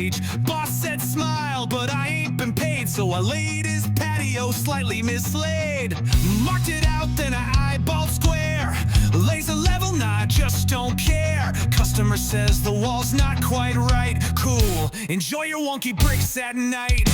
wage. Boss said smile, but I ain't been paid, so I laid his patio slightly mislaid. Marked it out, then I eyeballed square. Lays a level, nah, I just don't care. Customer says the wall's not quite right. Cool, enjoy your wonky bricks at night.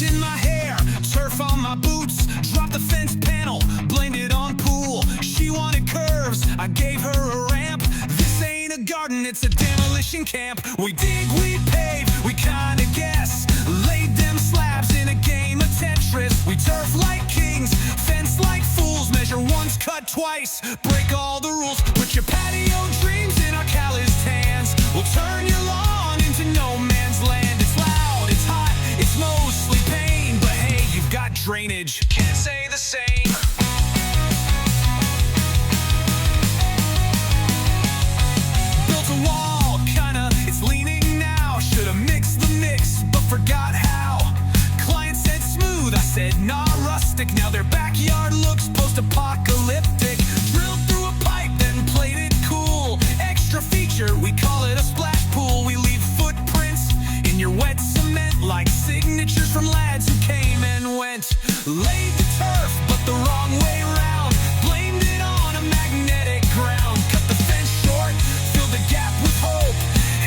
In my hair, turf on my boots, dropped the fence panel, blamed it on pool. She wanted curves, I gave her a ramp. This ain't a garden, it's a demolition camp. We dig, we pave, we kinda guess. Laid them slabs in a game of Tetris. We turf like kings, fence like fools. Measure once, cut twice, break all the rules. Put your patio dreams in our calloused hands. We'll turn your lawn into no man's land. It's loud, it's hot, it's mostly pain, but hey, you've got drainage, can't say the same. Built a wall, kinda, it's leaning now. Should've mixed the mix, but forgot how. Client said smooth, I said nah, rustic. Now their backyard looks post-apocalyptic. Drilled through a pipe, then played it cool. Extra feature, we call it a splash pool. We leave footprints in your wet cement, like signatures from lads who came and went. Laid the turf, but the wrong way round. Blamed it on a magnetic ground. Cut the fence short, filled the gap with hope.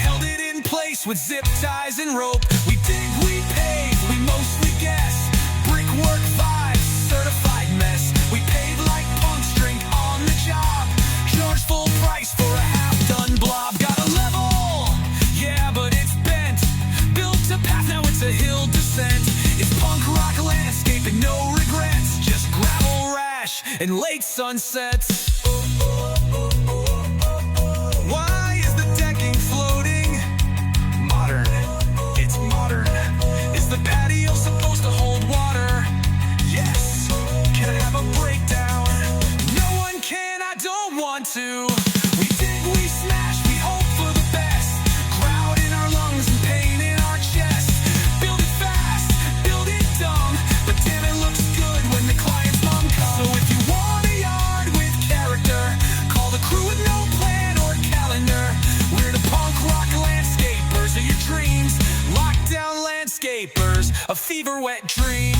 Held it in place with zip ties and rope. We dig, we pave, we mostly guess. Brickwork vibes, certified mess. We paid like punks, drink on the job. Charge full price for a half-done blob. Got a level, yeah, but it's bent. Built a path, now it's a hill descent. It's punk rock landscaping, no regrets. Just gravel rash and late sunsets. Why is the decking floating? Modern, it's modern. Is the patio supposed to hold water? Yes. Can I have a breakdown? No one can, I don't want to. We dig, we smash, we hope for the best. Crowd in our lungs and pain in our chest. Build it fast, build it dumb, but damn it looks good when the client's mom comes. So if you want a yard with character, call the crew with no plan or calendar. We're the punk rock landscapers of your dreams. Lockdown landscapers, a fever wet dream.